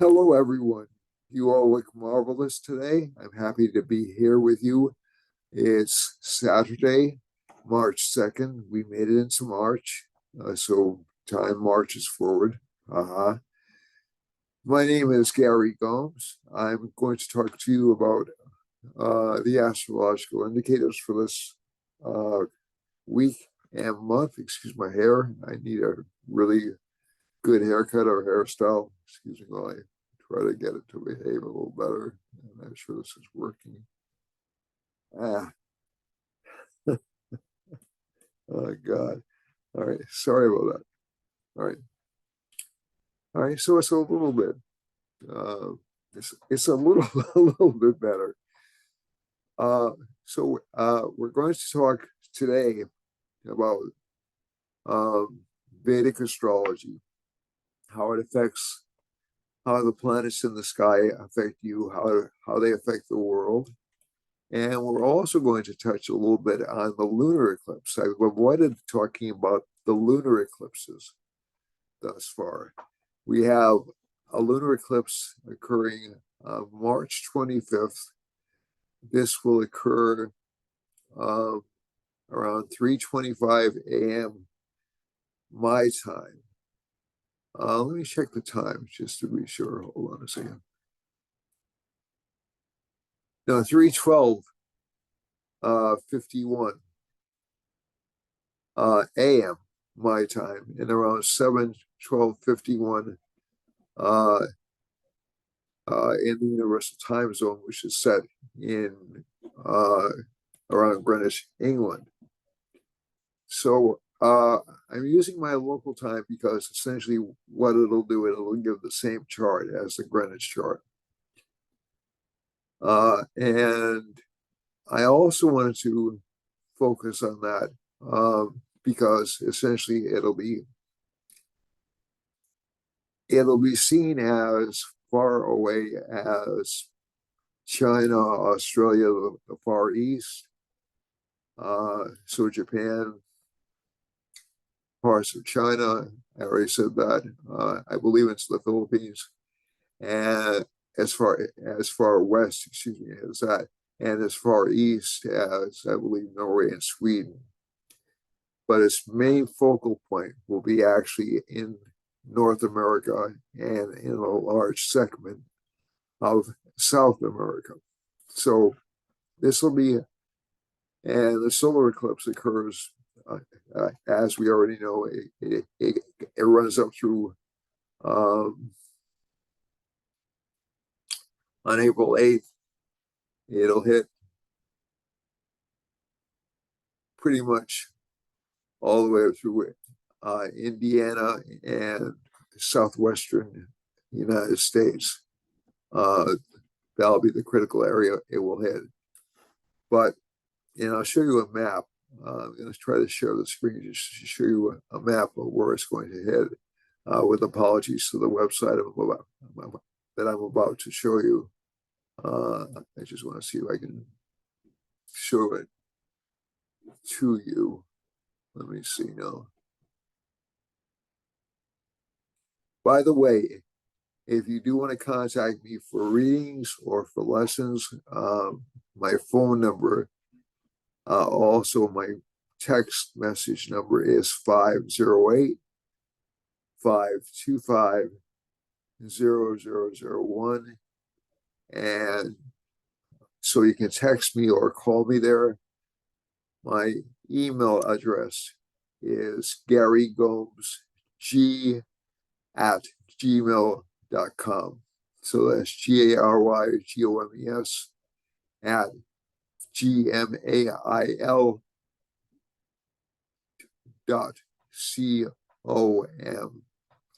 Hello, everyone. You all look marvelous today. I'm happy to be here with you. It's Saturday, March 2nd. We made it into March, so time marches forward. My name is Gary Gomes. I'm going to talk to you about the astrological indicators for this week and month. Excuse my hair. I need a really good haircut or hairstyle. Excuse me while I try to get it to behave a little better. I'm not sure this is working. Oh God. All right. Sorry about that. All right. All right. So it's a little bit. It's a little a little bit better. We're going to talk today about Vedic astrology, how it affects how the planets in the sky affect you, how they affect the world. And we're also going to touch a little bit on the lunar eclipse. I've avoided talking about the lunar eclipses thus far. We have a lunar eclipse occurring March 25th. This will occur around 3:25 a.m. my time. Let me check the time just to be sure. Hold on a second. No, 3:12 51 a.m. my time, and around 7:12:51 in the universal time zone, which is set in around Greenwich, England. So I'm using my local time because essentially what it'll do, it'll give the same chart as the Greenwich chart. And I also wanted to focus on that because essentially it'll be seen as far away as China, Australia, the Far East. So Japan, parts of China. I already said that. I believe it's the Philippines, and as far west, excuse me, as that, and as far east as I believe Norway and Sweden. But its main focal point will be actually in North America and in a large segment of South America. So this will be, and the solar eclipse occurs, as we already know, it runs up through on April 8th. It'll hit pretty much all the way through Indiana and southwestern United States. That'll be the critical area it will hit. But, I'll show you a map. I'm going to try to share the screen just to show you a map of where it's going to hit, with apologies to the website that I'm about to show you. I just want to see if I can show it to you. Let me see now. By the way, if you do want to contact me for readings or for lessons, my phone number, also my text message number is 508 525 0001. And so you can text me or call me there. My email address is GaryGomesG@gmail.com. So that's GaryGomes at gmail.com.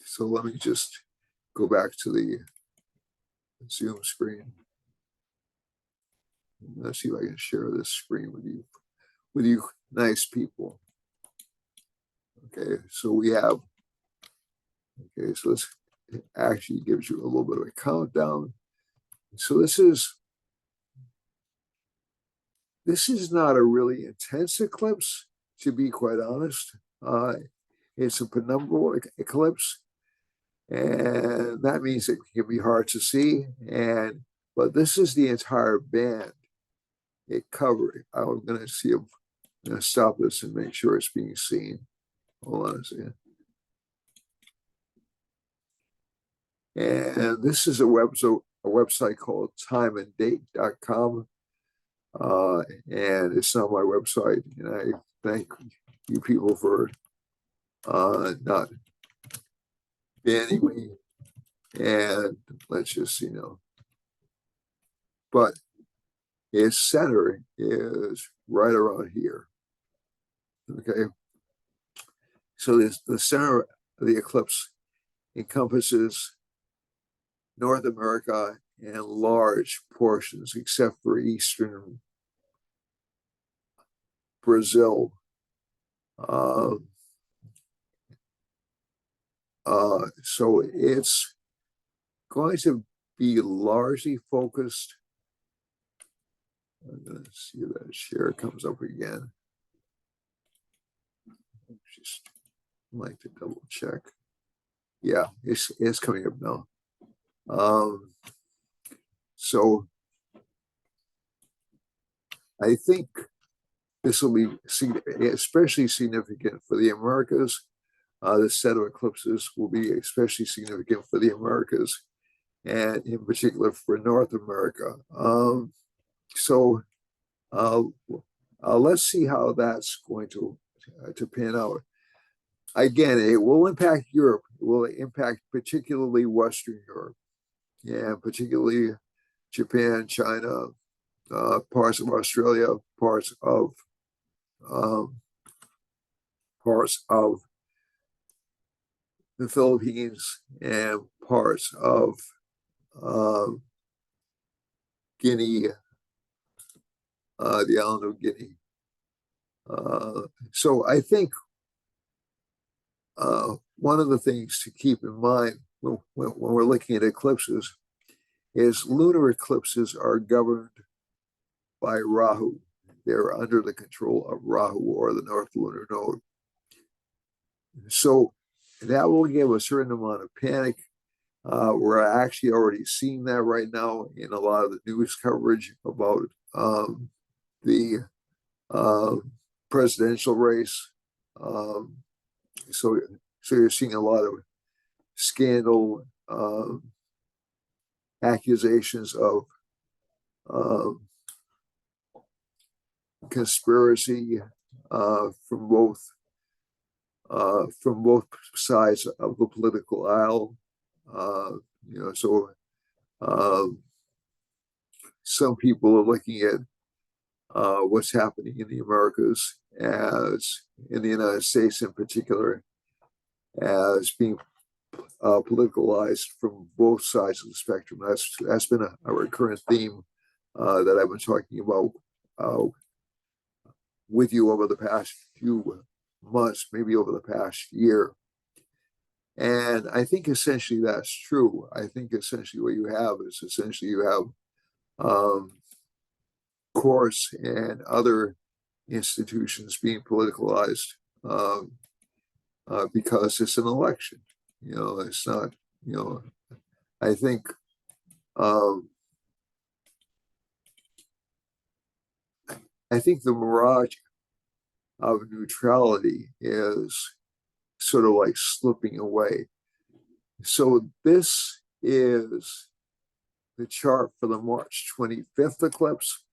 So let me just go back to the Zoom screen. Let's see if I can share this screen with you nice people. Okay, so we have, so this actually gives you a little bit of a countdown. So this is not a really intense eclipse, to be quite honest. It's a penumbral eclipse. And that means it can be hard to see. But this is the entire band. It covered. I'm going to see if I'm going to stop this and make sure it's being seen. Hold on a second. And this is a website called timeanddate.com. And it's not my website. And I thank you people for not banning me. And let's just see now. But its center is right around here. Okay. So the center of the eclipse encompasses North America and large portions, except for eastern Brazil. So it's going to be largely focused. I'm going to see if that share comes up again. Just like to double check. Yeah, it's coming up now. So I think this will be especially significant for the Americas. The set of eclipses will be especially significant for the Americas, and in particular for North America. So let's see how that's going to pan out. Again, it will impact Europe. It will impact particularly Western Europe, and particularly Japan, China, parts of Australia, parts of the Philippines, and parts of Guinea, the island of Guinea. So I think one of the things to keep in mind when we're looking at eclipses is lunar eclipses are governed by Rahu. They're under the control of Rahu, or the North Lunar Node. So that will give a certain amount of panic. We're actually already seeing that right now in a lot of the news coverage about the presidential race. So you're seeing a lot of scandal, accusations of conspiracy from both sides of the political aisle. So some people are looking at what's happening in the Americas, as in the United States in particular, as being politicalized from both sides of the spectrum. That's been a recurrent theme that I've been talking about with you over the past few months, maybe over the past year. And I think essentially that's true. I think essentially what you have is you have courts and other institutions being politicalized because it's an election. It's not, I think the mirage of neutrality is sort of like slipping away. So this is the chart for the March 25th eclipse.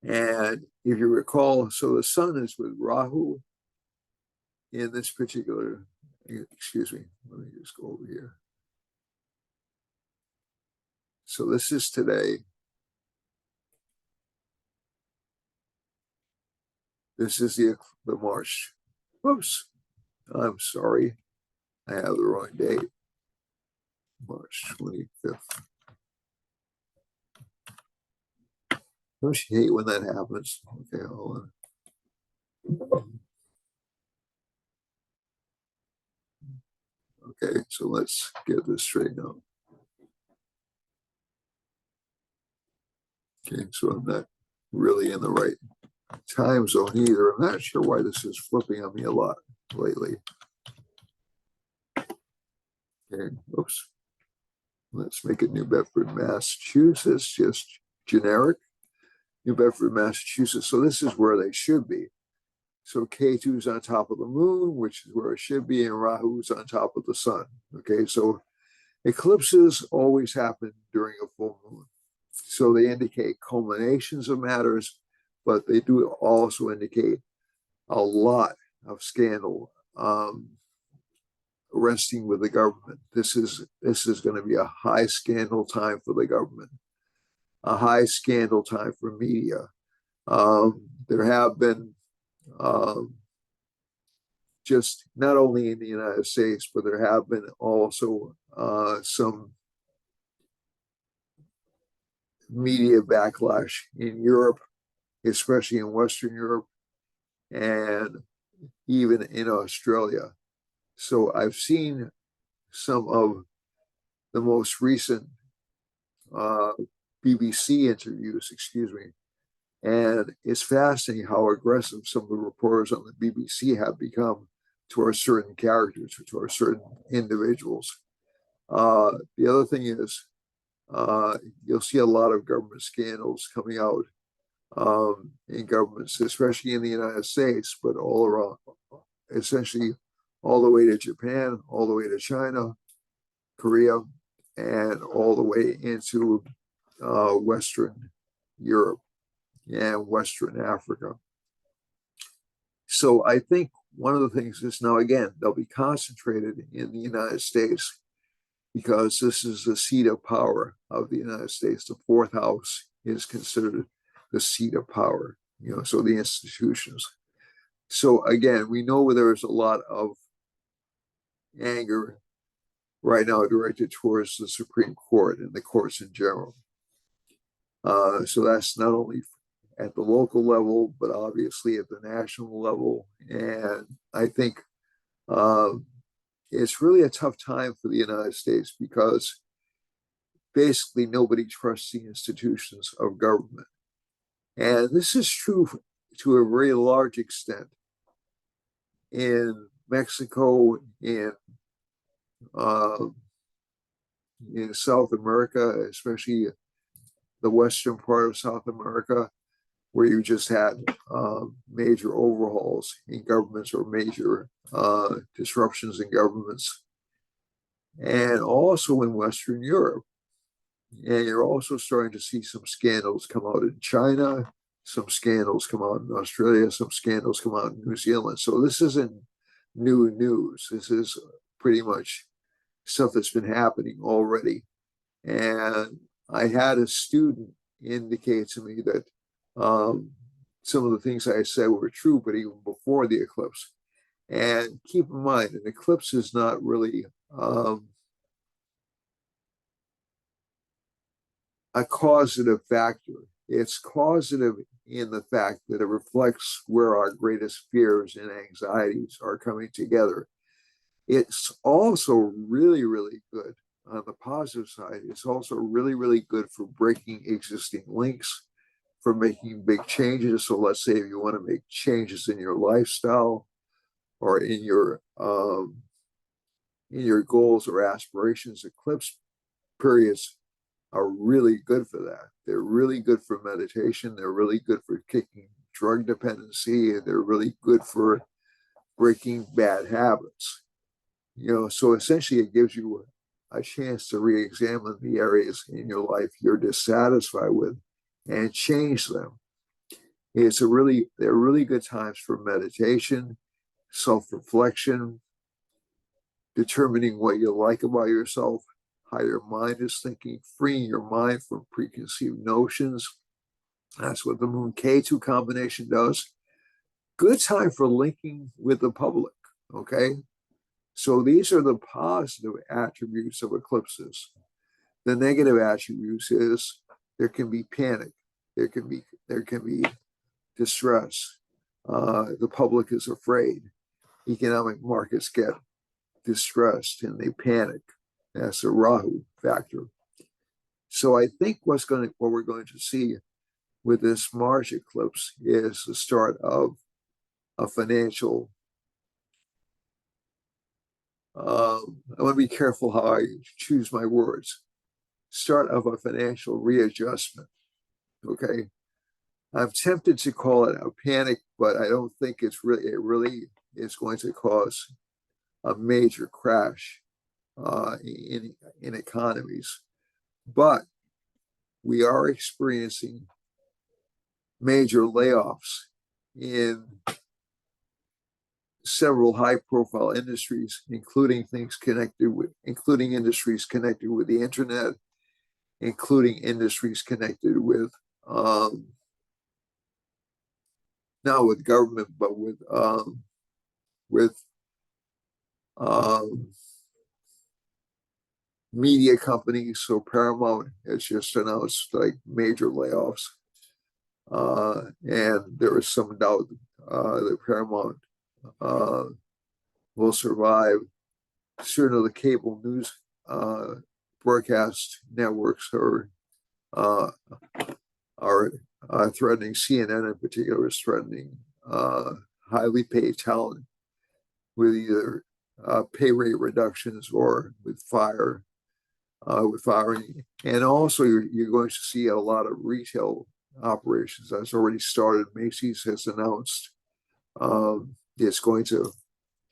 And if you recall, so the sun is with Rahu in this particular, excuse me, let me just go over here. So this is today. This is the March. Whoops, I'm sorry. I have the wrong date. March 25th. Don't you hate when that happens? Okay, hold on. Okay, so let's get this straightened out. Okay, so I'm not really in the right time zone either. I'm not sure why this is flipping on me a lot lately. Okay, oops. Let's make it New Bedford, Massachusetts, just generic. New Bedford, Massachusetts. So this is where they should be. So K2 is on top of the moon, which is where it should be, and Rahu is on top of the sun. Okay, so eclipses always happen during a full moon. So they indicate culminations of matters, but they do also indicate a lot of scandal resting with the government. This is going to be a high scandal time for the government, a high scandal time for media. There have been just not only in the United States, but there have been also some media backlash in Europe, especially in Western Europe, and even in Australia. So I've seen some of the most recent BBC interviews, excuse me, and it's fascinating how aggressive some of the reporters on the BBC have become towards certain characters or towards certain individuals. The other thing is, you'll see a lot of government scandals coming out in governments, especially in the United States, but all around, essentially all the way to Japan, all the way to China, Korea, and all the way into Western Europe and Western Africa. So I think one of the things is now, again, they'll be concentrated in the United States because this is the seat of power of the United States. The fourth house is considered the seat of power, so the institutions. So again, we know there's a lot of anger right now directed towards the Supreme Court and the courts in general. So that's not only at the local level, but obviously at the national level. And I think it's really a tough time for the United States because basically nobody trusts the institutions of government. And this is true to a very large extent in Mexico, in South America, especially the western part of South America, where you just had major overhauls in governments or major disruptions in governments, and also in Western Europe. And you're also starting to see some scandals come out in China, some scandals come out in Australia, some scandals come out in New Zealand. So this isn't new news. This is pretty much stuff that's been happening already. And I had a student indicate to me that some of the things I said were true, but even before the eclipse. And keep in mind, an eclipse is not really a causative factor. It's causative in the fact that it reflects where our greatest fears and anxieties are coming together. It's also really, really good on the positive side. It's also really, really good for breaking existing links, for making big changes. So let's say if you want to make changes in your lifestyle or in your goals or aspirations, eclipse periods are really good for that. They're really good for meditation. They're really good for kicking drug dependency. And they're really good for breaking bad habits. So essentially it gives you a chance to re-examine the areas in your life you're dissatisfied with and change them. They're really good times for meditation, self-reflection, determining what you like about yourself, how your mind is thinking, freeing your mind from preconceived notions. That's what the Moon K2 combination does. Good time for linking with the public, okay? So these are the positive attributes of eclipses. The negative attributes is there can be panic, there can be distress. The public is afraid. Economic markets get distressed and they panic. That's a Rahu factor. So I think what we're going to see with this Mars eclipse is the start of a financial I want to be careful how I choose my words. Start of a financial readjustment. Okay. I'm tempted to call it a panic, but I don't think it really is going to cause a major crash in economies. But we are experiencing major layoffs in several high-profile industries, including industries connected with the internet, including industries connected with not with government, but with um, media companies. So Paramount has just announced like major layoffs, and there is some doubt that Paramount uh, will survive. Certain of the cable news broadcast networks uh, are threatening. CNN in particular is threatening highly paid talent with either pay rate reductions or with firing. And also, you're going to see a lot of retail operations. That's already started. Macy's has announced it's going to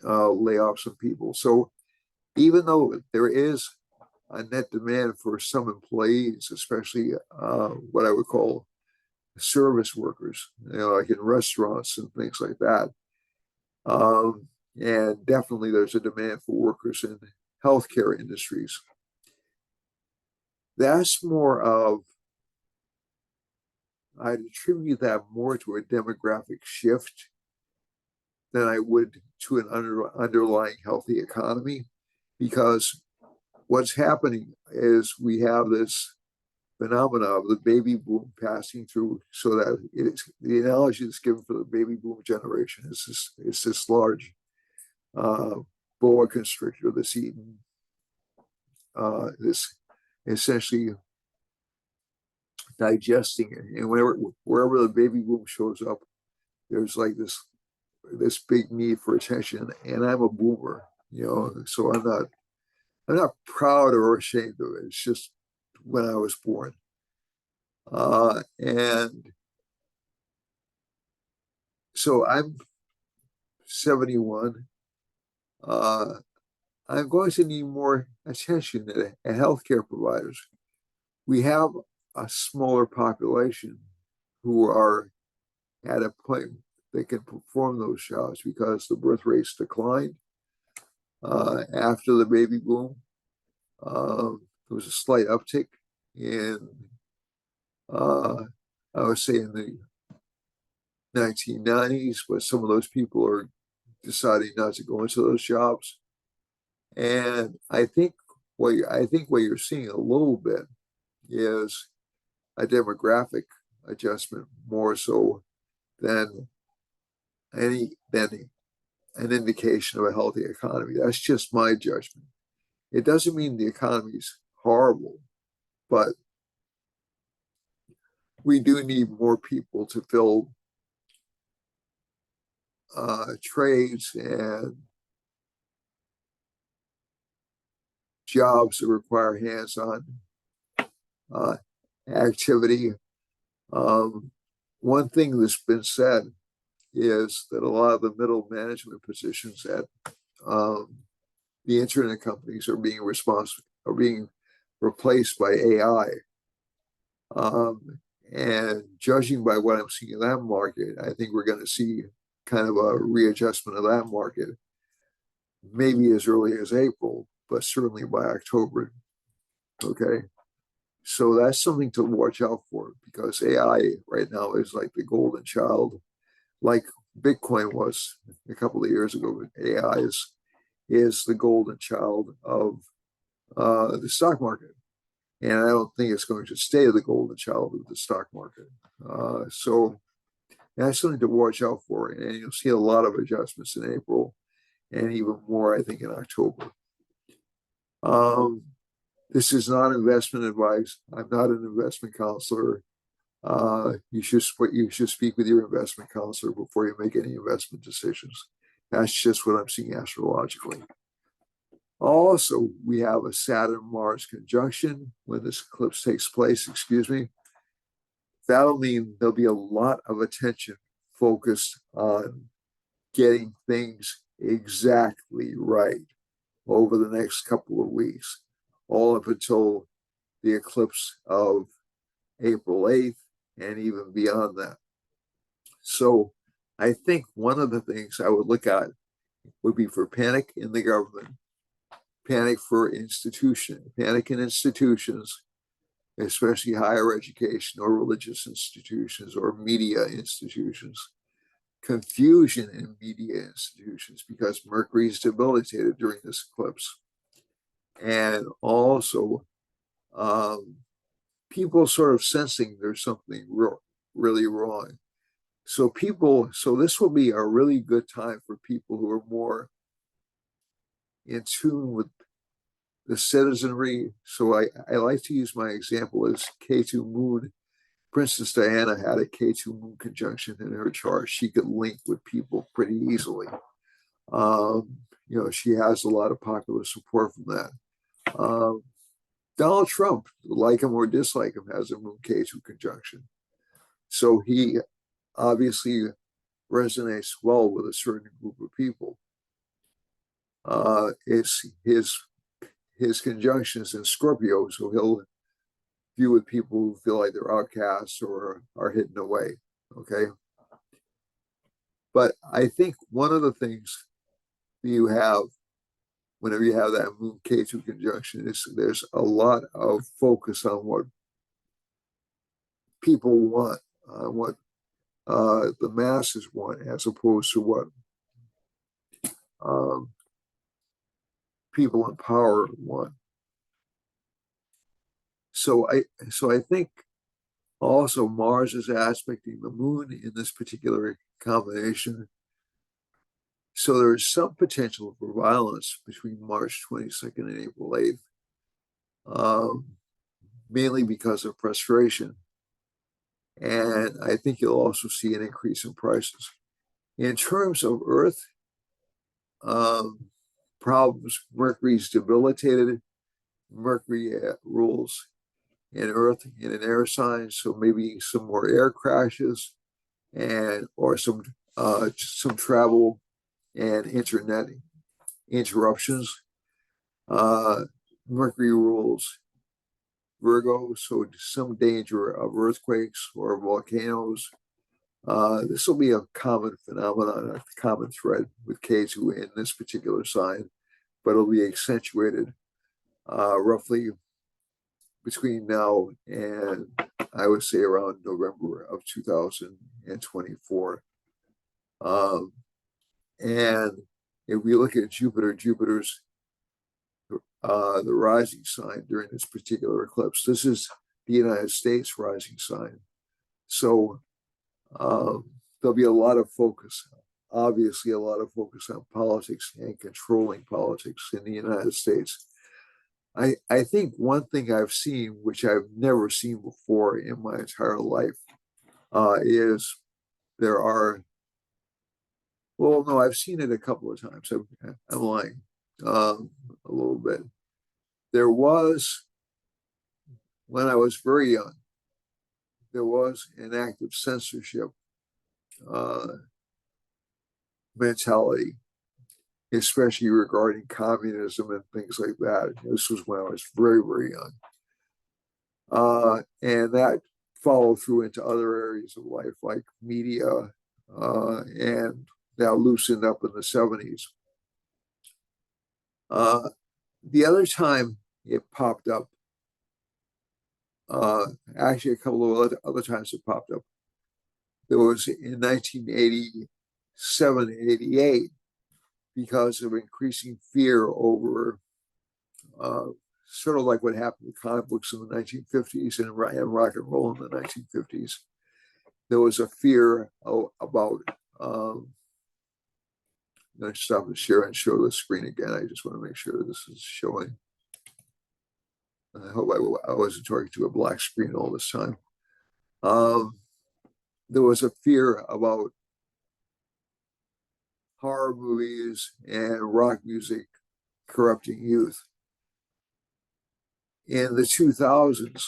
lay off some people. So even though there is a net demand for some employees, especially what I would call service workers, like in restaurants and things like that. And definitely there's a demand for workers in healthcare industries. That's more of, I'd attribute that more to a demographic shift than I would to an underlying healthy economy, because what's happening is we have this phenomena of the baby boom passing through, so that the analogy that's given for the baby boom generation is this large boa constrictor that's eaten this essentially digesting it, and wherever the baby boom shows up, there's like this big need for attention. And I'm a boomer, so I'm not proud or ashamed of it. It's just when I was born. And so I'm 71. I'm going to need more attention at healthcare providers. We have a smaller population who are at a point they can perform those jobs because the birth rates declined after the baby boom. There was a slight uptick in, I would say, in the 1990s, but some of those people are deciding not to go into those jobs. And I think what you're seeing a little bit is a demographic adjustment more so than an indication of a healthy economy. That's just my judgment. It doesn't mean the economy's horrible, but we do need more people to fill trades and jobs that require hands-on activity. One thing that's been said is that a lot of the middle management positions at the internet companies are being replaced by AI. And judging by what I'm seeing in that market, I think we're going to see kind of a readjustment of that market, maybe as early as April, but certainly by October. Okay. So that's something to watch out for, because AI right now is like the golden child, like Bitcoin was a couple of years ago. AI is the golden child of the stock market. And I don't think it's going to stay the golden child of the stock market. So that's something to watch out for. And you'll see a lot of adjustments in April, and even more, I think, in October. This is not investment advice. I'm not an investment counselor. You should speak with your investment counselor before you make any investment decisions. That's just what I'm seeing astrologically. Also, we have a Saturn-Mars conjunction when this eclipse takes place, excuse me. That'll mean there'll be a lot of attention focused on getting things exactly right over the next couple of weeks, all up until the eclipse of April 8th and even beyond that. So I think one of the things I would look at would be for panic in the government, panic in institutions, especially higher education or religious institutions or media institutions, confusion in media institutions because Mercury is debilitated during this eclipse. And also people sort of sensing there's something really wrong. So this will be a really good time for people who are more in tune with the citizenry. So I like to use my example as K2 moon. Princess Diana had a K2 moon conjunction in her chart. She could link with people pretty easily. She has a lot of popular support from that. Donald Trump, like him or dislike him, has a moon K2 conjunction. So he obviously resonates well with a certain group of people. It's his conjunctions in Scorpio, so he'll view with people who feel like they're outcasts or are hidden away. Okay. But I think one of the things you have whenever you have that moon K2 conjunction is there's a lot of focus on what people want, what the masses want, as opposed to what um, people in power want. So I think also Mars is aspecting the moon in this particular combination. So there is some potential for violence between March 22nd and April 8th, mainly because of frustration. And I think you'll also see an increase in prices. In terms of Earth problems, Mercury's debilitated. Mercury rules in Earth in an air sign, so maybe some more air crashes or some travel and internet interruptions. Mercury rules Virgo, so some danger of earthquakes or volcanoes. This will be a common phenomenon, a common thread with K2 in this particular sign, but it'll be accentuated roughly between now and I would say around November of 2024. And if we look at Jupiter's the rising sign during this particular eclipse, this is the United States rising sign. So there'll be a lot of focus, obviously a lot of focus on politics and controlling politics in the United States. I think one thing I've seen, which I've never seen before in my entire life, is there are, well, no, I've seen it a couple of times. I'm lying a little bit. There was, when I was very young, there was an active censorship mentality, especially regarding communism and things like that. This was when I was very, very young. And that followed through into other areas of life, like media, and that loosened up in the 70s. The other time it popped up, actually a couple of other times it popped up, there was in 1987, 88, because of increasing fear over sort of like what happened with comic books in the 1950s and rock and roll in the 1950s. There was a fear about, I'm going to stop and share and show the screen again. I just want to make sure this is showing. I hope I wasn't talking to a black screen all this time. There was a fear about horror movies and rock music corrupting youth. In the 2000s,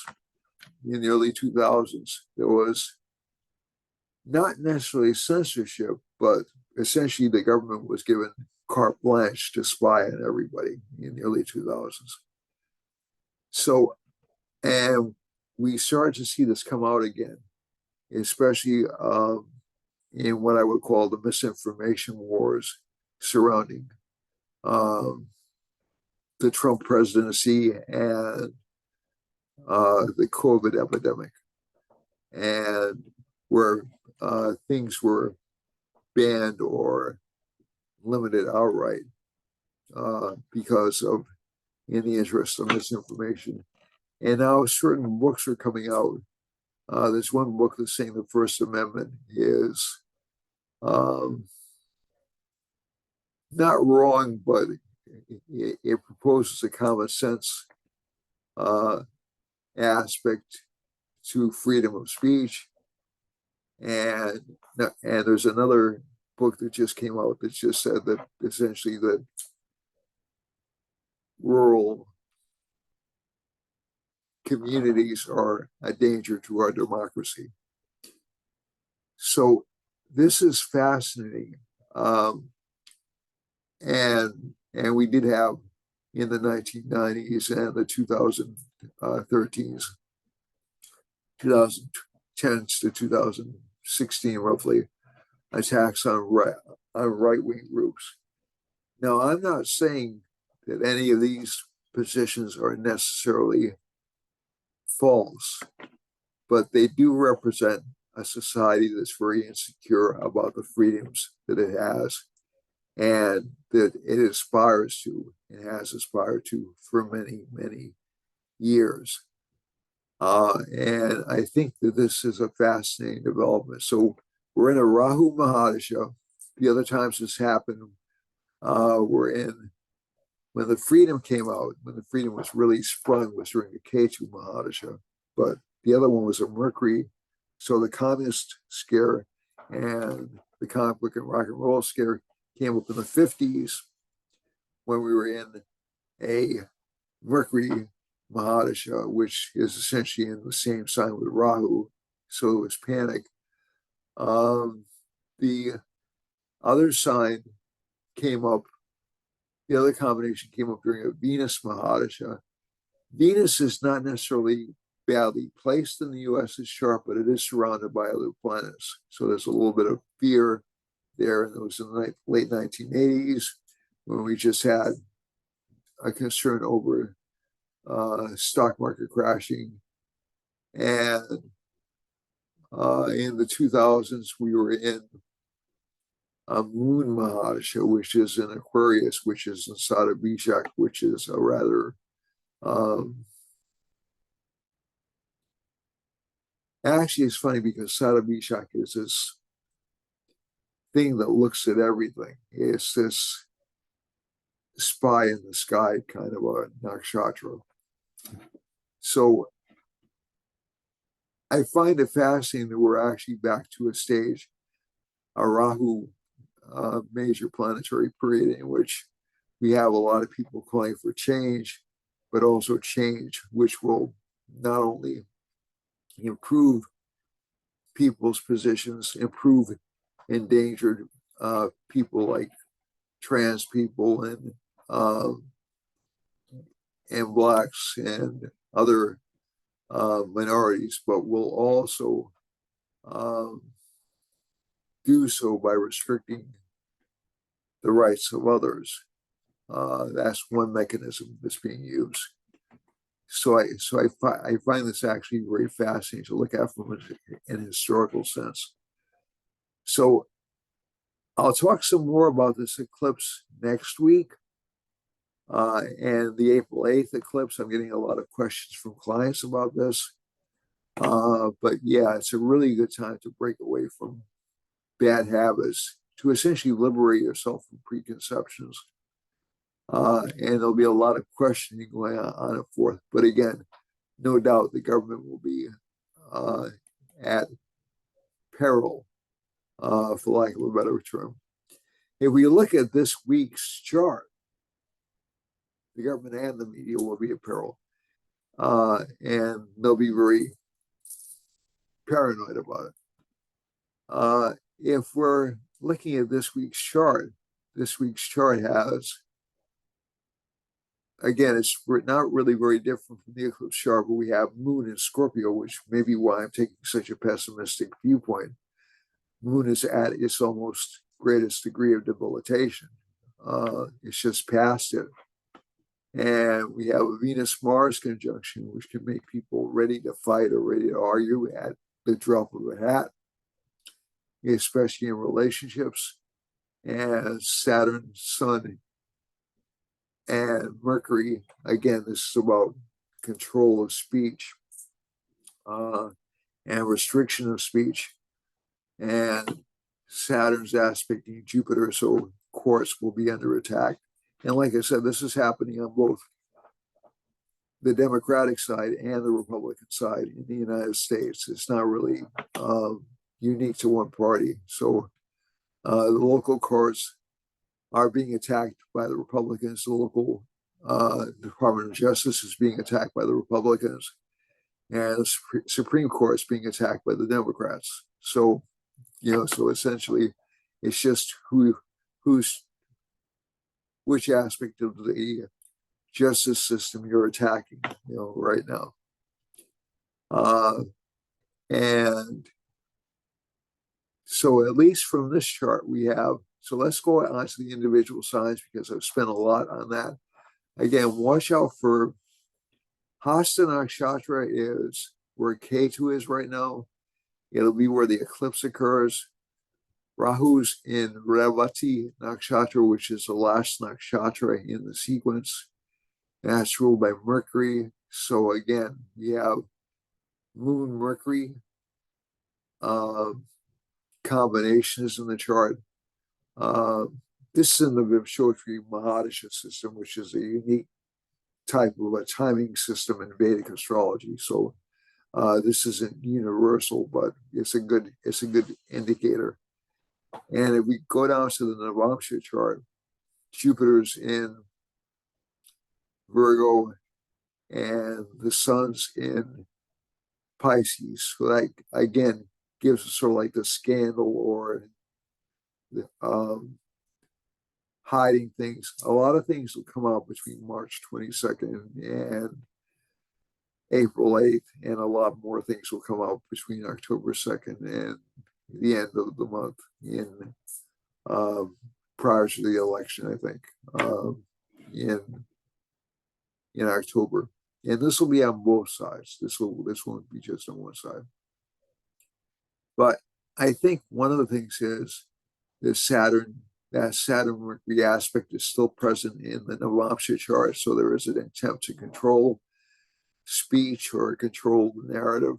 in the early 2000s, there was not necessarily censorship, but essentially the government was given carte blanche to spy on everybody in the early 2000s. So, and we started to see this come out again, especially in what I would call the misinformation wars surrounding the Trump presidency and the COVID epidemic, and where things were banned or limited outright because of, in the interest of misinformation. And now certain books are coming out. There's one book that's saying the First Amendment is not wrong, but it proposes a common sense aspect to freedom of speech. And there's another book that just came out that just said that essentially that rural communities are a danger to our democracy. So this is fascinating. And we did have in the 1990s and the 2013s, 2010s to 2016 roughly, attacks on right-wing groups. Now, I'm not saying that any of these positions are necessarily false, but they do represent a society that's very insecure about the freedoms that it has and that it aspires to and has aspired to for many, many years. And I think that this is a fascinating development. So we're in a Rahu Mahadasha. The other times this happened, we're in, when the freedom came out, when the freedom was really sprung, was during the Ketu Mahadasha. But the other one was a Mercury. So the communist scare and the comic book and rock and roll scare came up in the 50s when we were in a Mercury Mahadasha, which is essentially in the same sign with Rahu. So it was panic. The other sign came up, the other combination came up during a Venus Mahadasha. Venus is not necessarily badly placed in the U.S.'s chart, but it is surrounded by other planets. So there's a little bit of fear there. And it was in the late 1980s when we just had a concern over stock market crashing. And in the 2000s, we were in a moon Mahadasha, which is in Aquarius, which is in Sada Bishak, which is a rather actually, it's funny because Sada Bishak is this thing that looks at everything. It's this spy in the sky kind of a nakshatra. So I find it fascinating that we're actually back to a stage, a Rahu major planetary period, in which we have a lot of people calling for change, but also change which will not only improve people's positions, improve endangered people like trans people and blacks and other minorities, but will also do so by restricting the rights of others. That's one mechanism that's being used. So I find this actually very fascinating to look at from an historical sense. So I'll talk some more about this eclipse next week and the April 8th eclipse. I'm getting a lot of questions from clients about this. But yeah, it's a really good time to break away from bad habits, to essentially liberate yourself from preconceptions. And there'll be a lot of questioning going on and forth. But again, no doubt the government will be at peril, for lack of a better term. If we look at this week's chart, the government and the media will be in peril. And they'll be very paranoid about it. If we're looking at this week's chart has, again, it's not really very different from the eclipse chart, but we have Moon in Scorpio, which may be why I'm taking such a pessimistic viewpoint. Moon is at its almost greatest degree of debilitation. It's just past it. And we have a Venus-Mars conjunction, which can make people ready to fight or ready to argue at the drop of a hat, especially in relationships. And Saturn, Sun, and Mercury, again, this is about control of speech and restriction of speech. And Saturn's aspecting Jupiter, so courts will be under attack. And like I said, this is happening on both the Democratic side and the Republican side in the United States. It's not really unique to one party. So the local courts are being attacked by the Republicans. The local Department of Justice is being attacked by the Republicans. And the Supreme Court is being attacked by the Democrats. So, so essentially, it's just which aspect of the justice system you're attacking, right now. And so at least from this chart we have, so let's go on to the individual signs because I've spent a lot on that. Again, watch out for Hasta Nakshatra is where Ketu is right now. It'll be where the eclipse occurs. Rahu's in Revati Nakshatra, which is the last nakshatra in the sequence. That's ruled by Mercury. So again, we have Moon Mercury combinations in the chart. This is in the Vimshottari Mahadasha system, which is a unique type of a timing system in Vedic astrology. So this isn't universal, but it's a good indicator. And if we go down to the Navamsha chart, Jupiter's in Virgo and the sun's in Pisces. So that again gives us sort of like the scandal or the, hiding things. A lot of things will come out between March 22nd and April 8th, and a lot more things will come out between October 2nd and the end of the month in prior to the election, I think, in October. And this will be on both sides. This won't be just on one side. But I think one of the things is that Saturn Mercury aspect is still present in the Navamsha chart. So there is an attempt to control speech or control the narrative,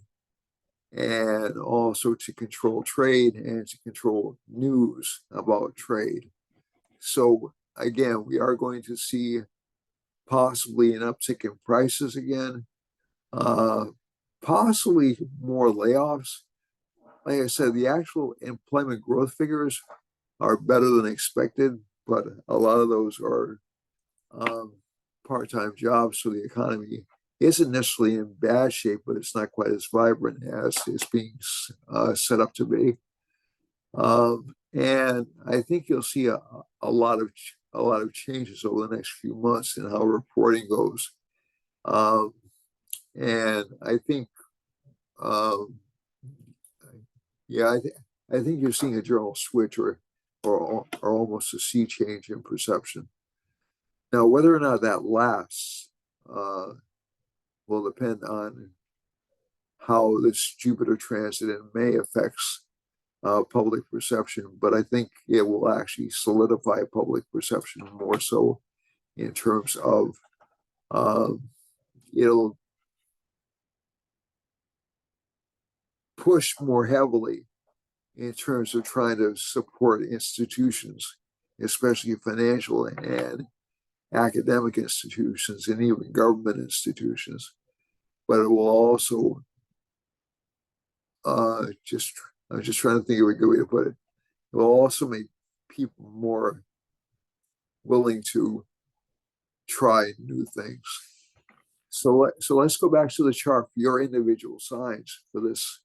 and also to control trade and to control news about trade. So again, we are going to see possibly an uptick in prices again, possibly more layoffs. Like I said, the actual employment growth figures are better than expected, but a lot of those are part-time jobs, so the economy isn't necessarily in bad shape, but it's not quite as vibrant as it's being set up to be. And I think you'll see a lot of changes over the next few months in how reporting goes. And I think, I think you're seeing a general switch or almost a sea change in perception. Now, whether or not that lasts will depend on how this Jupiter transit in May affects public perception, but I think it will actually solidify public perception more so in terms of it'll push more heavily in terms of trying to support institutions, especially financial and academic institutions and even government institutions. But it will also I'm just trying to think of a good way to put it. It will also make people more willing to try new things. So let's go back to the chart for your individual signs for this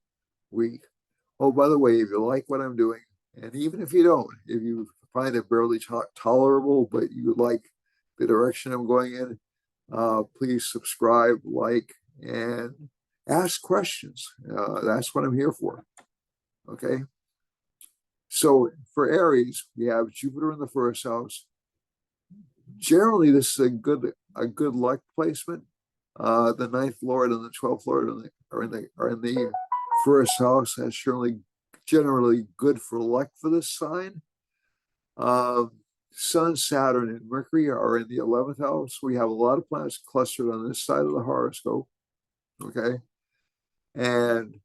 week. Oh, by the way, if you like what I'm doing, and even if you don't, if you find it barely tolerable, but you like the direction I'm going in, please subscribe, like, and ask questions. That's what I'm here for. Okay. So for Aries, we have Jupiter in the first house. Generally, this is a good luck placement. The ninth lord and the 12th lord are in the first house. That's generally good for luck for this sign. Sun, Saturn, and Mercury are in the 11th house. We have a lot of planets clustered on this side of the horoscope. Okay. And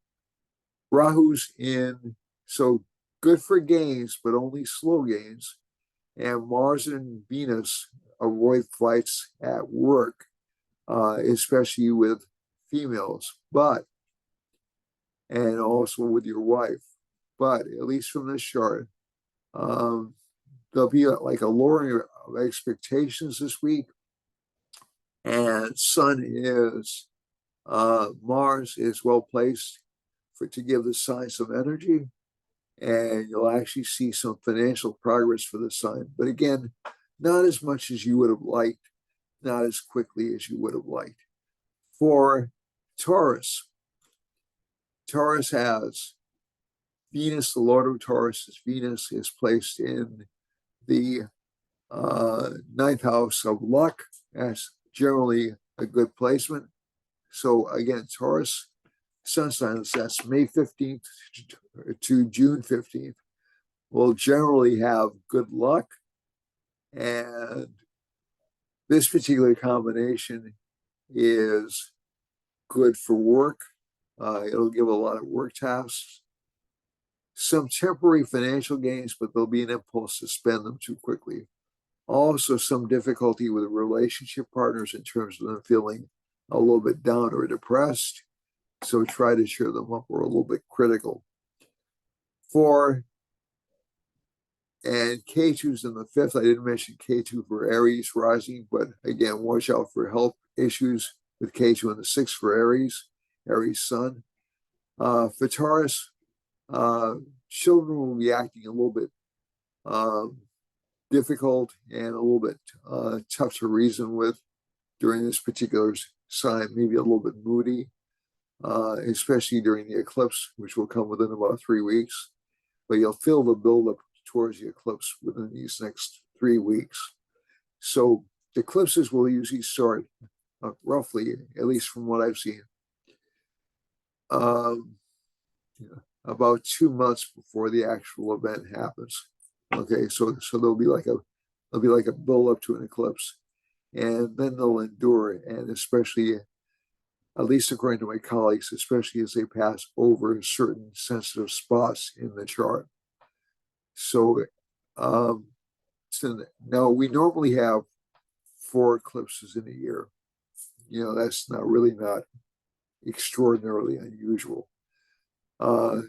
Rahu's in, so good for gains, but only slow gains. And Mars and Venus avoid fights at work, especially with females, and also with your wife. But at least from this chart, there'll be like a lowering of expectations this week. And Mars is well placed to give the sign some energy, and you'll actually see some financial progress for the sign. But again, not as much as you would have liked, not as quickly as you would have liked. For Taurus, Taurus has Venus, the Lord of Taurus, Venus is placed in the ninth house of luck. That's generally a good placement. So again, Taurus sun signs, that's May 15th to June 15th, will generally have good luck. And this particular combination is good for work. It'll give a lot of work tasks, some temporary financial gains, but there'll be an impulse to spend them too quickly. Also, some difficulty with relationship partners in terms of them feeling a little bit down or depressed. So try to cheer them up or a little bit critical. And K2's in the fifth. I didn't mention K2 for Aries rising, but again, watch out for health issues with K2 in the sixth for Aries sun. For Taurus, children will be acting a little bit difficult and a little bit tough to reason with during this particular sign, maybe a little bit moody, especially during the eclipse, which will come within about 3 weeks. But you'll feel the buildup towards the eclipse within these next 3 weeks. So the eclipses will usually start roughly, at least from what I've seen, about 2 months before the actual event happens. Okay, so there'll be like a build up to an eclipse, and then they'll endure, and especially, at least according to my colleagues, especially as they pass over certain sensitive spots in the chart. So now we normally have 4 eclipses in a year. That's not extraordinarily unusual.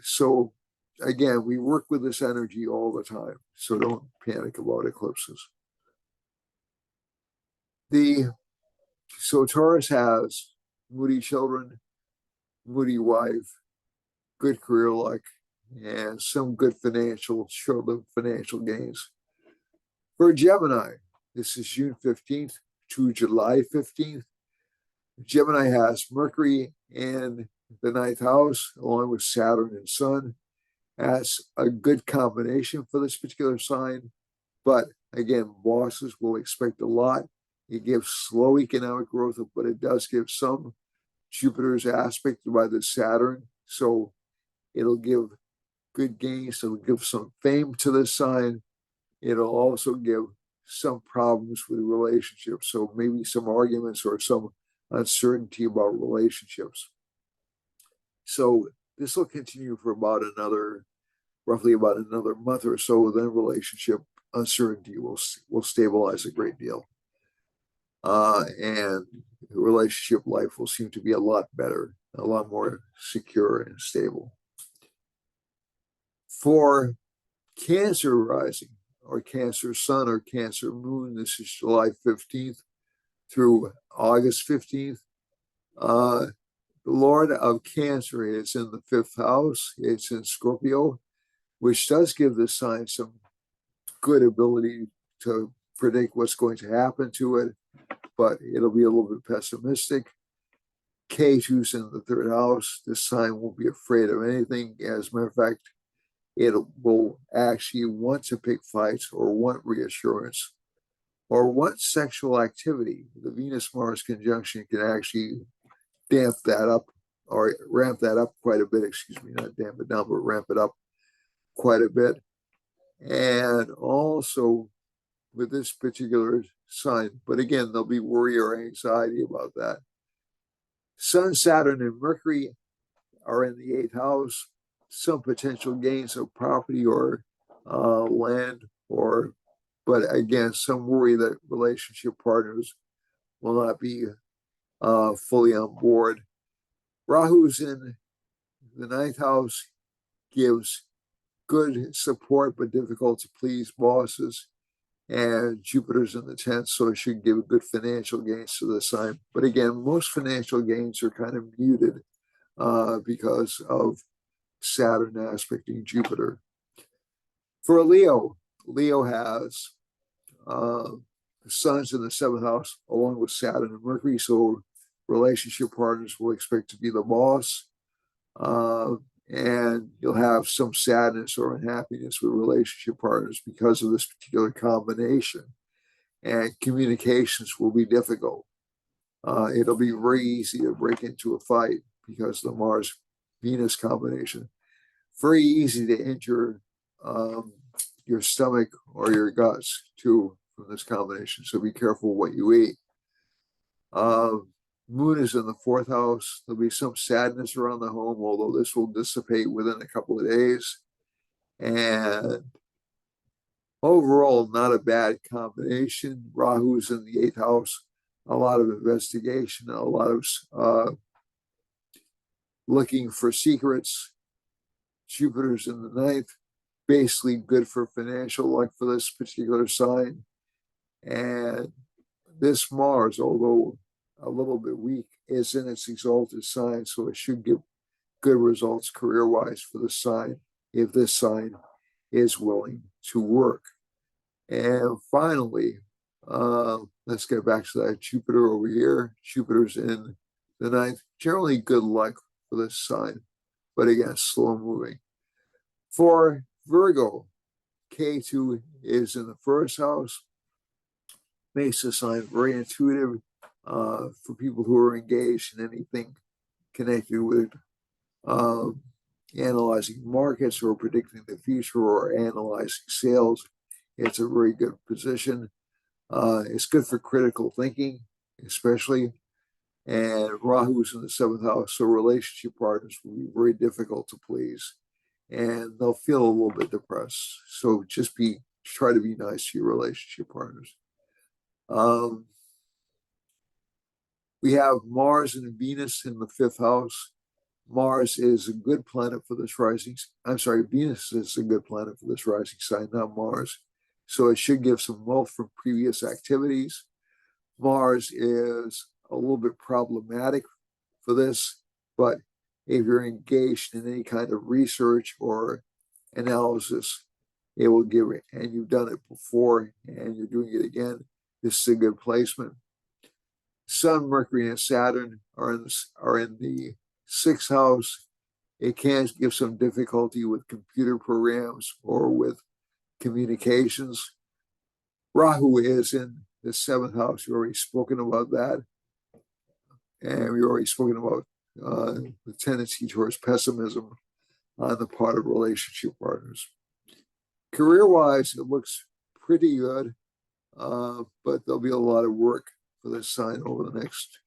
So again, we work with this energy all the time, so don't panic about eclipses. So Taurus has moody children, moody wife, good career luck, and some good short-lived financial gains. For Gemini, this is June 15th to July 15th. Gemini has Mercury in the ninth house, along with Saturn and Sun. That's a good combination for this particular sign. But again, bosses will expect a lot. It gives slow economic growth, but it does give some Jupiter's aspect by the Saturn. So it'll give good gains. It'll give some fame to the sign. It'll also give some problems with relationships. So maybe some arguments or some uncertainty about relationships. So this will continue for roughly about another month or so. Then relationship uncertainty will stabilize a great deal. And relationship life will seem to be a lot better, a lot more secure and stable. For Cancer rising, or Cancer sun, or Cancer moon, this is July 15th through August 15th. The Lord of Cancer is in the 5th house. It's in Scorpio, which does give the sign some good ability to predict what's going to happen to it, but it'll be a little bit pessimistic. K2's in the 3rd house. This sign won't be afraid of anything. As a matter of fact, it will actually want to pick fights or want reassurance or want sexual activity. The Venus-Mars conjunction can actually damp that up or ramp that up quite a bit. Excuse me, not damp it down, but ramp it up quite a bit. And also with this particular sign, but again, there'll be worry or anxiety about that. Sun, Saturn, and Mercury are in the 8th house. Some potential gains of property or land, but again, some worry that relationship partners will not be fully on board. Rahu's in the 9th house, gives good support but difficult to please bosses. And Jupiter's in the 10th, so it should give good financial gains to the sign. But again, most financial gains are kind of muted because of Saturn aspecting Jupiter. For Leo, Leo has the Sun's in the 7th house along with Saturn and Mercury, so relationship partners will expect to be the boss. And you'll have some sadness or unhappiness with relationship partners because of this particular combination. And communications will be difficult. It'll be very easy to break into a fight because of the Mars-Venus combination. Very easy to injure your stomach or your guts too from this combination. So be careful what you eat. Moon is in the 4th house. There'll be some sadness around the home, although this will dissipate within a couple of days. And overall, not a bad combination. Rahu's in the 8th house. A lot of investigation, a lot of looking for secrets. Jupiter's in the 9th. Basically good for financial luck for this particular sign. And this Mars, although a little bit weak, is in its exalted sign, so it should give good results career-wise for the sign if this sign is willing to work. And finally, let's get back to that Jupiter over here. Jupiter's in the 9th. Generally good luck for this sign, but again, slow moving. For Virgo, K2 is in the 1st house. Makes the sign very intuitive for people who are engaged in anything connected with analyzing markets or predicting the future or analyzing sales. It's a very good position. It's good for critical thinking, especially. And Rahu's in the 7th house, so relationship partners will be very difficult to please. And they'll feel a little bit depressed. So just try to be nice to your relationship partners. We have Mars and Venus in the 5th house. Mars is a good planet for this rising. I'm sorry, Venus is a good planet for this rising sign, not Mars. So it should give some wealth from previous activities. Mars is a little bit problematic for this, but if you're engaged in any kind of research or analysis, it will give it, and you've done it before and you're doing it again, this is a good placement. Sun, Mercury, and Saturn are in the 6th house. It can give some difficulty with computer programs or with communications. Rahu is in the 7th house. We've already spoken about that. And we've already spoken about the tendency towards pessimism on the part of relationship partners. Career-wise, it looks pretty good, but there'll be a lot of work for this sign over the next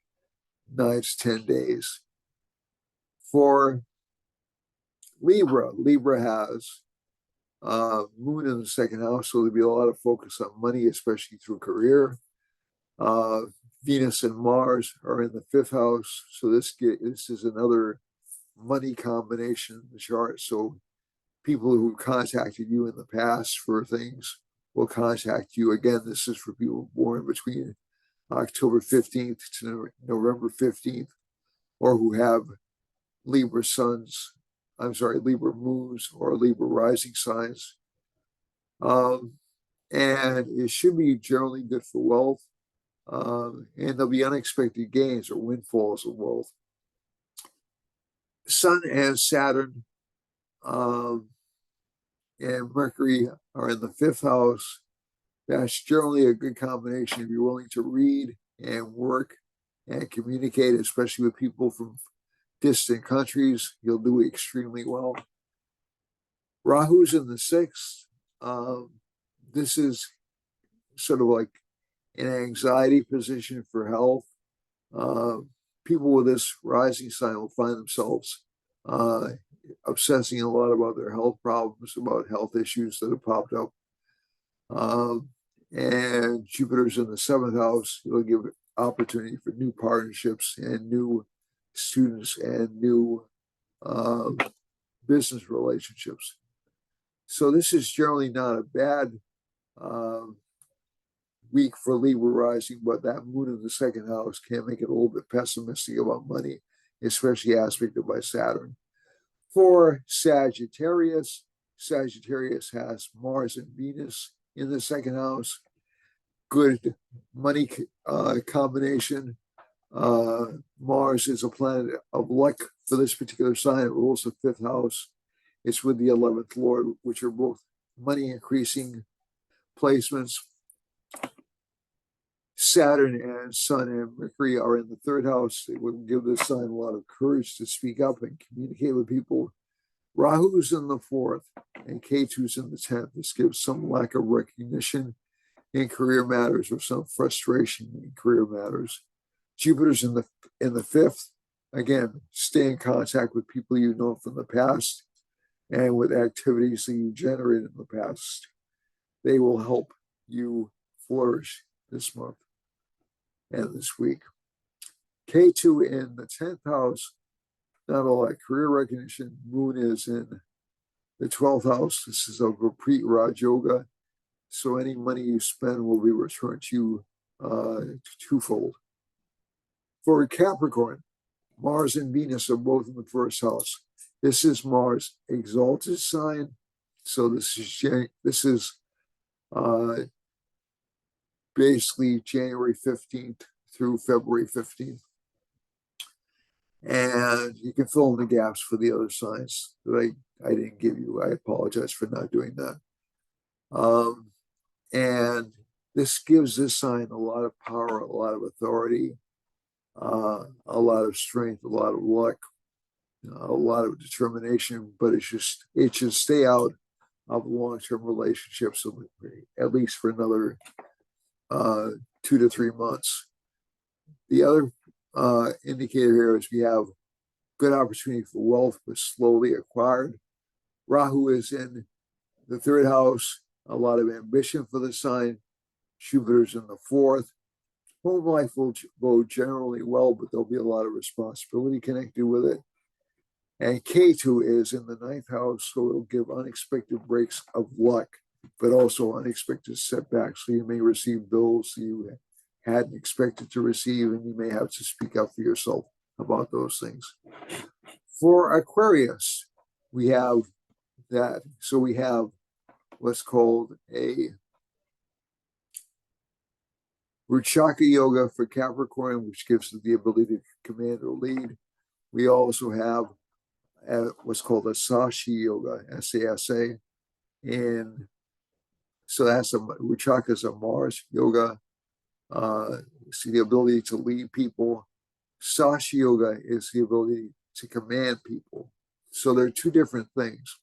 9 to 10 days. For Libra, Libra has Moon in the 2nd house, so there'll be a lot of focus on money, especially through career. Venus and Mars are in the 5th house, so this is another money combination in the chart. So people who contacted you in the past for things will contact you again. This is for people born between October 15th to November 15th, or who have Libra suns, Libra moons or Libra rising signs. And it should be generally good for wealth. And there'll be unexpected gains or windfalls of wealth. Sun and Saturn and Mercury are in the fifth house. That's generally a good combination if you're willing to read and work and communicate, especially with people from distant countries. You'll do extremely well. Rahu's in the sixth. This is sort of like an anxiety position for health. People with this rising sign will find themselves obsessing a lot about their health problems, about health issues that have popped up. And Jupiter's in the seventh house. It'll give opportunity for new partnerships and new students and new business relationships. So this is generally not a bad week for Libra rising, but that moon in the second house can make it a little bit pessimistic about money, especially aspected by Saturn. For Sagittarius, Sagittarius has Mars and Venus in the second house. Good money combination. Mars is a planet of luck for this particular sign. It rules the fifth house. It's with the 11th Lord, which are both money increasing placements. Saturn and Sun and Mercury are in the third house. It will give this sign a lot of courage to speak up and communicate with people. Rahu's in the fourth and Ketu's in the 10th. This gives some lack of recognition in career matters or some frustration in career matters. Jupiter's in the fifth. Again, stay in contact with people you know from the past and with activities that you generated in the past. They will help you flourish this month and this week. Ketu in the 10th house, not all that career recognition. Moon is in the 12th house. This is a repeat Raj Yoga. So any money you spend will be returned to you twofold. For Capricorn, Mars and Venus are both in the first house. This is Mars' exalted sign. So this is basically January 15th through February 15th. And you can fill in the gaps for the other signs that I didn't give you. I apologize for not doing that. And this gives this sign a lot of power, a lot of authority, a lot of strength, a lot of luck, a lot of determination, but it should stay out of long-term relationships at least for another 2 to 3 months. The other indicator here is we have good opportunity for wealth, but slowly acquired. Rahu is in the third house, a lot of ambition for the sign. Jupiter's in the fourth. Home life will go generally well, but there'll be a lot of responsibility connected with it. And Ketu is in the ninth house, so it'll give unexpected breaks of luck, but also unexpected setbacks. So you may receive bills you hadn't expected to receive, and you may have to speak up for yourself about those things. For Aquarius, we have that. So we have what's called a Ruchaka Yoga for Capricorn, which gives the ability to command or lead. We also have what's called a Sashi Yoga, S-A-S-A. And so Ruchaka is a Mars Yoga. See the ability to lead people. Sashi Yoga is the ability to command people. So they're two different things.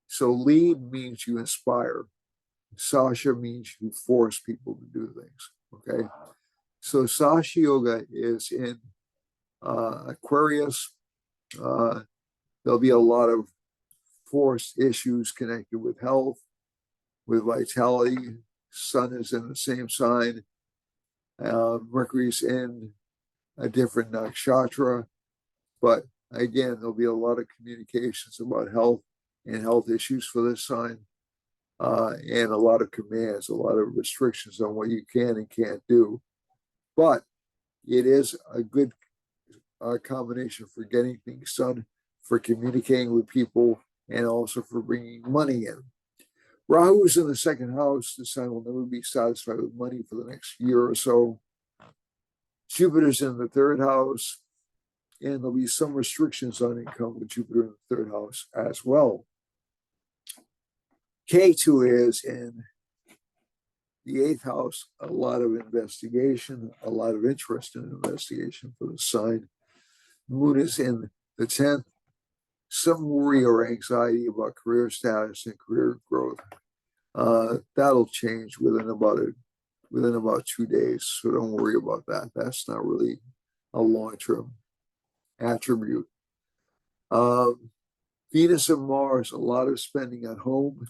So lead means you inspire. Sasha means you force people to do things. Okay. So Sashi Yoga is in Aquarius. There'll be a lot of forced issues connected with health, with vitality. Sun is in the same sign. Mercury's in a different nakshatra. But again, there'll be a lot of communications about health and health issues for this sign. And a lot of commands, a lot of restrictions on what you can and can't do. but it is a good combination for getting things done, for communicating with people, and also for bringing money in. Rahu is in the second house. The sign will never be satisfied with money for the next year or so. Jupiter's in the third house, and there'll be some restrictions on income with Jupiter in the third house as well. K2 is in the eighth house, a lot of investigation, a lot of interest in investigation for the sign. Moon is in the 10th, some worry or anxiety about career status and career growth. That'll change within about 2 days, so don't worry about that. That's not really a long-term attribute. Venus and Mars, a lot of spending at home,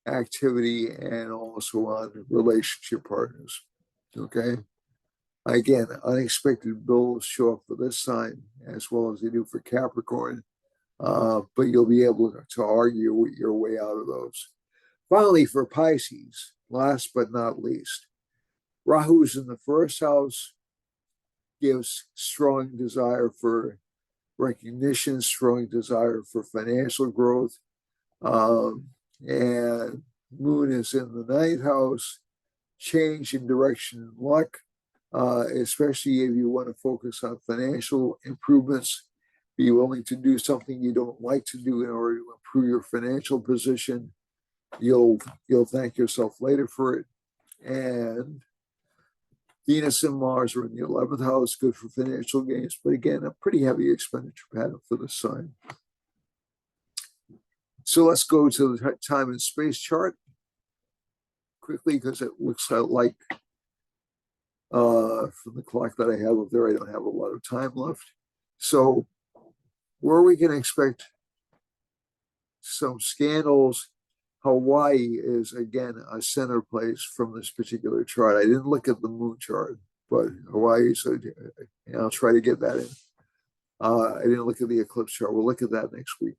activity, and also on relationship partners. Okay. Again, unexpected bills show up for this sign as well as they do for Capricorn, but you'll be able to argue your way out of those. Finally, for Pisces, last but not least, Rahu's in the first house, gives strong desire for recognition, strong desire for financial growth, and Moon is in the ninth house, change in direction and luck, especially if you want to focus on financial improvements. Be willing to do something you don't like to do in order to improve your financial position. You'll thank yourself later for it. And Venus and Mars are in the 11th house, good for financial gains, but again, a pretty heavy expenditure pattern for the sign. So let's go to the time and space chart quickly, because it looks like from the clock that I have up there, I don't have a lot of time left. So where we can expect some scandals, Hawaii is again a center place from this particular chart. I didn't look at the moon chart, but Hawaii, so and I'll try to get that in. I didn't look at the eclipse chart. We'll look at that next week.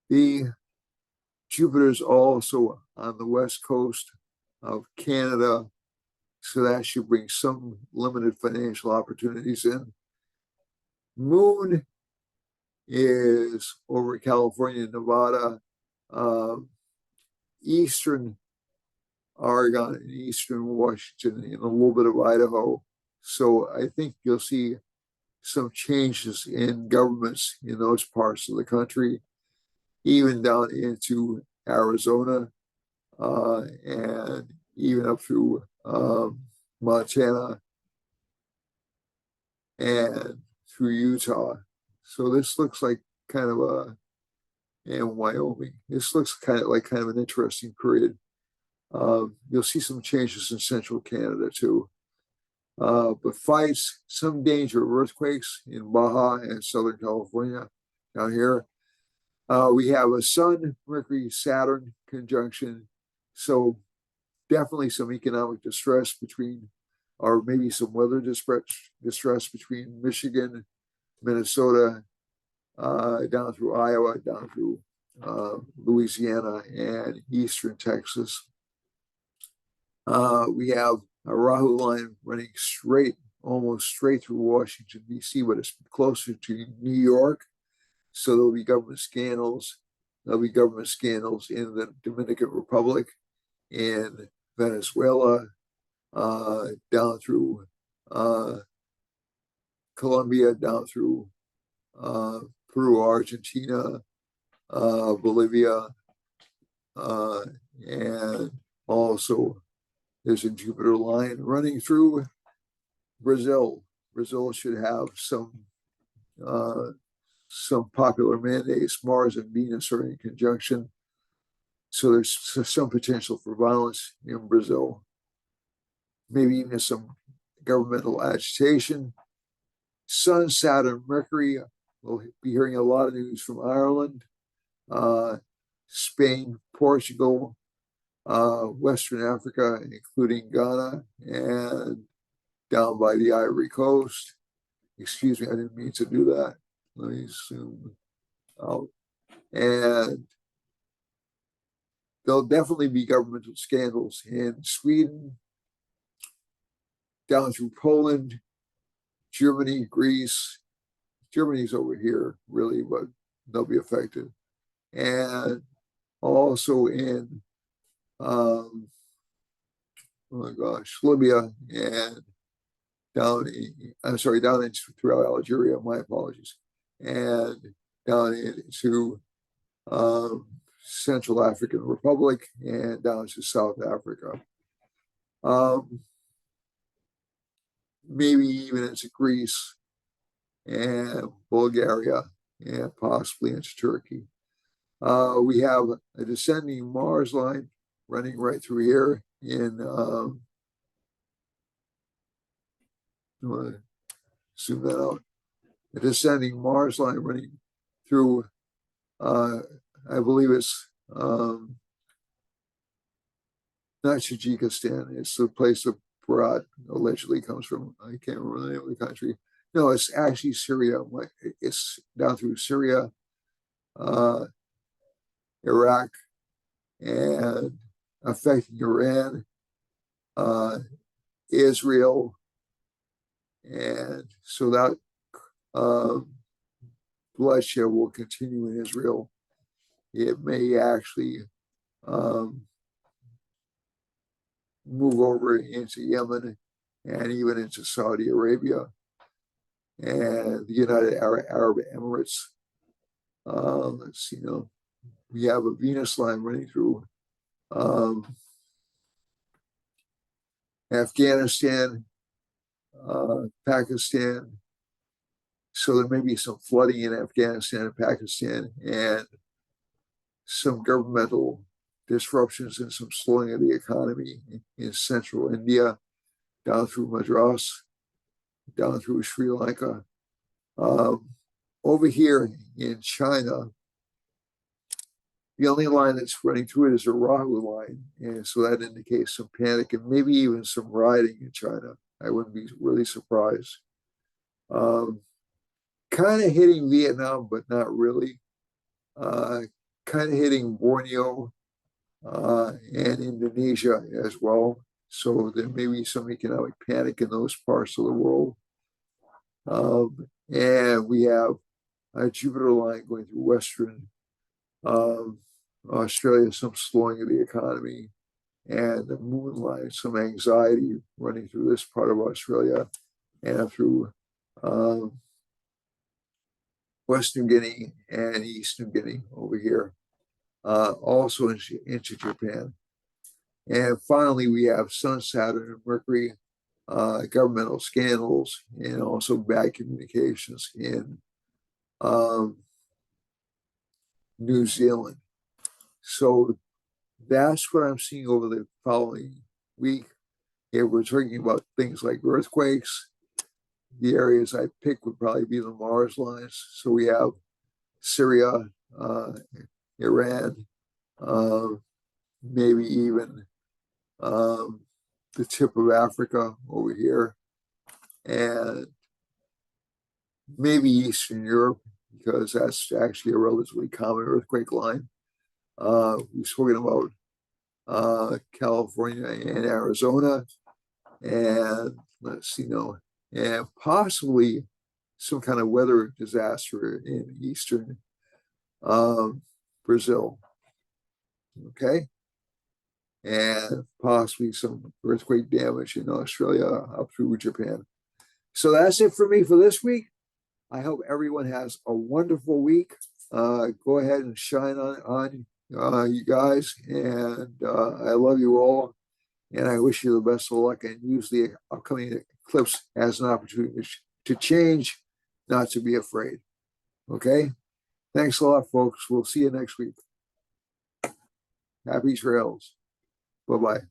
The Jupiter's also on the west coast of Canada, so that should bring some limited financial opportunities in. Moon is over California, Nevada, eastern Oregon, and eastern Washington, and a little bit of Idaho. So I think you'll see some changes in governments in those parts of the country, even down into Arizona, and even up through Montana and through Utah. So this looks like kind of and Wyoming. This looks kind of an interesting period. You'll see some changes in central Canada too. But fights, some danger of earthquakes in Baja and Southern California down here. We have a Sun, Mercury, Saturn conjunction. So definitely some economic distress between, or maybe some weather distress between Michigan, Minnesota, down through Iowa, down through Louisiana, and eastern Texas. We have a Rahu line running straight, almost straight through Washington, D.C., but it's closer to New York. So there'll be government scandals. There'll be government scandals in the Dominican Republic, in Venezuela, down through Colombia, down through Peru, Argentina, Bolivia, and also there's a Jupiter line running through Brazil. Brazil should have some popular mandates. Mars and Venus are in conjunction, so there's some potential for violence in Brazil. Maybe even some governmental agitation. Sun, Saturn, Mercury. We'll be hearing a lot of news from Ireland, Spain, Portugal, Western Africa, including Ghana, and down by the Ivory Coast. Excuse me, I didn't mean to do that. Let me zoom out. And there'll definitely be governmental scandals in Sweden, down through Poland, Germany, Greece. Germany's over here, really, but they'll be affected. And also in, oh my gosh, Libya and down throughout Algeria, my apologies, and down into Central African Republic and down to South Africa. Maybe even into Greece and Bulgaria and possibly into Turkey. We have a descending Mars line running right through here in, zoom that out, a descending Mars line running through, I believe it's not Tajikistan, it's the place that Barat allegedly comes from. I can't remember the name of the country. No, it's actually Syria. It's down through Syria, Iraq, and affecting Iran, Israel, and so that bloodshed will continue in Israel. It may actually move over into Yemen and even into Saudi Arabia and the United Arab Emirates. Let's see, we have a Venus line running through Afghanistan, Pakistan. So there may be some flooding in Afghanistan and Pakistan and some governmental disruptions and some slowing of the economy in central India, down through Madras, down through Sri Lanka. Over here in China, the only line that's running through it is a Rahu line. And so that indicates some panic and maybe even some rioting in China. I wouldn't be really surprised. Kind of hitting Vietnam, but not really. Kind of hitting Borneo and Indonesia as well. So there may be some economic panic in those parts of the world. And we have a Jupiter line going through Western Australia, some slowing of the economy, and the Moon line, some anxiety running through this part of Australia and through Western Guinea and Eastern Guinea over here, also into Japan. And finally, we have Sun, Saturn, and Mercury, governmental scandals, and also bad communications in New Zealand. So that's what I'm seeing over the following week. If we're talking about things like earthquakes, the areas I pick would probably be the Mars lines. So we have Syria, Iran, maybe even the tip of Africa over here, and maybe Eastern Europe, because that's actually a relatively common earthquake line. We've spoken about California and Arizona, and let's see, and possibly some kind of weather disaster in eastern Brazil. Okay. And possibly some earthquake damage in Australia up through Japan. So that's it for me for this week. I hope everyone has a wonderful week. Go ahead and shine on you guys. And I love you all. And I wish you the best of luck, and use the upcoming eclipse as an opportunity to change, not to be afraid. Okay? Thanks a lot, folks. We'll see you next week. Happy trails. Bye-bye.